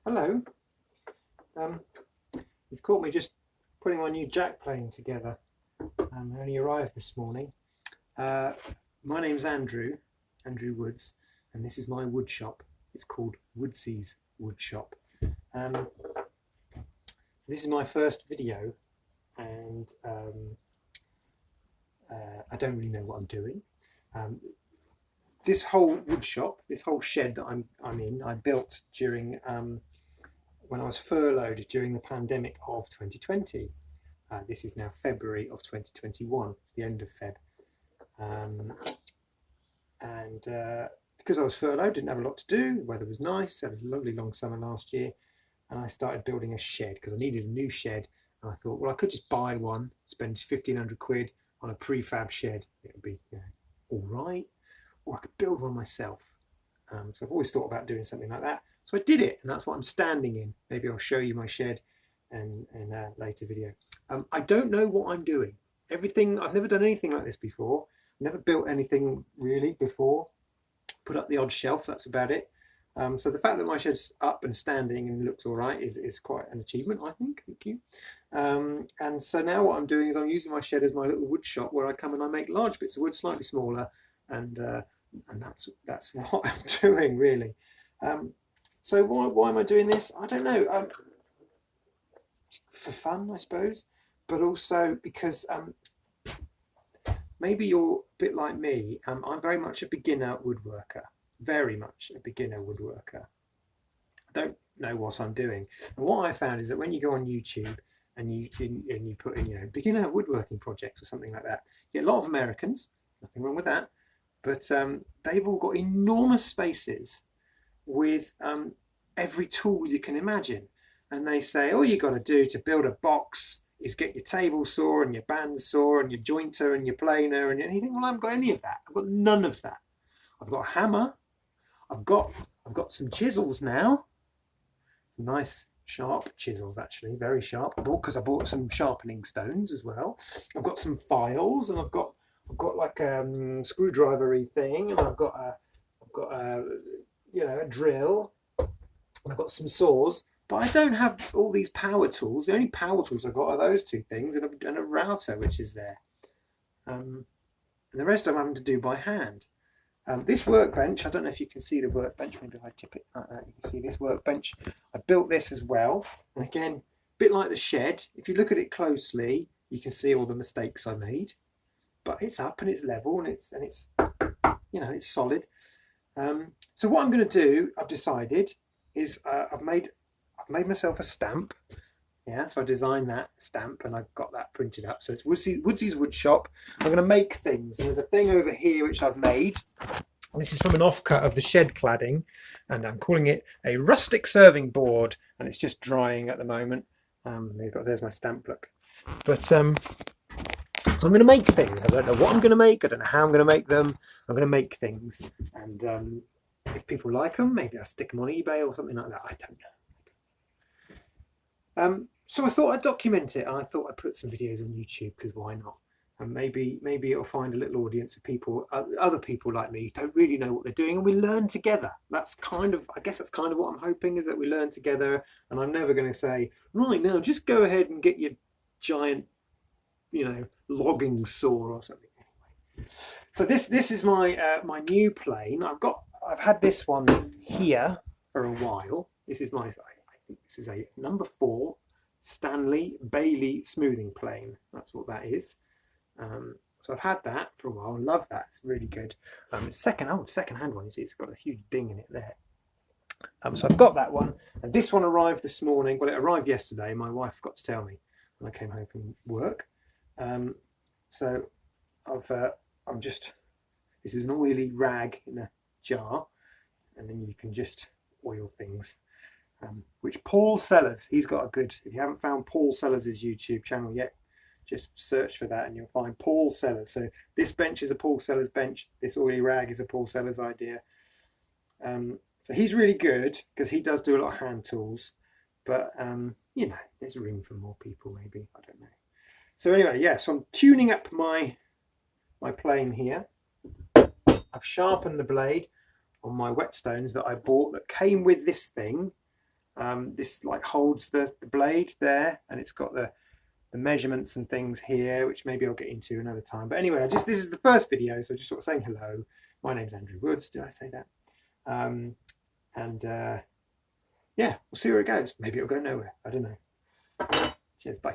Hello. Um, you've caught me just putting my new jack plane together. I only arrived this morning. My name's Andrew Woods, and this is my wood shop. It's called Woodsy's Woodshop. So this is my first video, and I don't really know what I'm doing. This whole wood shop, this whole shed that I'm in, I built during when I was furloughed during the pandemic of 2020. This is now February of 2021. It's the end of Feb. Because I was furloughed, didn't have a lot to do, the weather was nice, had a lovely long summer last year, and I started building a shed because I needed a new shed. And I thought, well, I could just buy one, spend 1,500 quid on a prefab shed. It would be all right. Or I could build one myself. So I've always thought about doing something like that. So I did it, and that's what I'm standing in. Maybe I'll show you my shed in a later video. I don't know what I'm doing. I've never done anything like this before. Never built anything really before. Put up the odd shelf, that's about it. So the fact that my shed's up and standing and looks all right is quite an achievement, I think. Thank you. And so now what I'm doing is I'm using my shed as my little wood shop where I come and I make large bits of wood, slightly smaller, and that's what I'm doing really. So why am I doing this? I don't know. For fun, I suppose, but also because maybe you're a bit like me. I'm very much a beginner woodworker. Very much a beginner woodworker. I don't know what I'm doing. And what I found is that when you go on YouTube and you put in beginner woodworking projects or something like that, you get a lot of Americans. Nothing wrong with that. But they've all got enormous spaces with every tool you can imagine. And they say, all you got to do to build a box is get your table saw and your band saw and your jointer and your planer and anything. Well, I haven't got any of that. I've got none of that. I've got a hammer. I've got some chisels now. Nice sharp chisels, actually, very sharp. Because I bought some sharpening stones as well. I've got some files, and I've got like a screwdriver-y thing, and I've got a drill, and I've got some saws. But I don't have all these power tools. The only power tools I've got are those two things and a router, which is there. And the rest I'm having to do by hand. This workbench, I don't know if you can see the workbench. Maybe if I tip it like that, you can see this workbench. I built this as well. And again, a bit like the shed. If you look at it closely, you can see all the mistakes I made. But it's up and it's level and it's it's solid. So what I'm going to do, I've decided, is I've made myself a stamp. Yeah, so I designed that stamp and I've got that printed up. So it's Woodsy's Woodshop. I'm going to make things. There's a thing over here which I've made. This is from an offcut of the shed cladding, and I'm calling it a rustic serving board. And it's just drying at the moment. There's my stamp book. But so I'm going to make things. I don't know what I'm going to make. I don't know how I'm going to make them. I'm going to make things, and if people like them, maybe I'll stick them on eBay or something like that. I don't know. So I thought I'd document it, and I thought I'd put some videos on YouTube, because why not? And maybe it'll find a little audience of people, other people like me, who don't really know what they're doing, and we learn together. I guess that's kind of what I'm hoping, is that we learn together. And I'm never going to say, right now, just go ahead and get your giant, logging saw or something. Anyway, so this is my my new plane. I've had this one here for a while. This is I think this is a number 4 Stanley Bailey smoothing plane. That's what that is. So I've had that for a while. Love that. It's really good. It's second-hand one. You see, it's got a huge ding in it there. So I've got that one, and this one arrived this morning. Well, it arrived yesterday. My wife forgot to tell me when I came home from work. So this is an oily rag in a jar, and then you can just oil things. Which Paul Sellers, he's got a good, if you haven't found Paul Sellers' YouTube channel yet, just search for that and you'll find Paul Sellers. So this bench is a Paul Sellers bench. This oily rag is a Paul Sellers idea. So he's really good because he does do a lot of hand tools, but there's room for more people maybe, I don't know. So anyway, yeah, so I'm tuning up my plane here. I've sharpened the blade on my whetstones that I bought that came with this thing. This like holds the blade there, and it's got the measurements and things here, which maybe I'll get into another time. But anyway, this is the first video, so just sort of saying hello. My name's Andrew Woods. Did I say that? Yeah, we'll see where it goes. Maybe it'll go nowhere. I don't know. Cheers. Bye.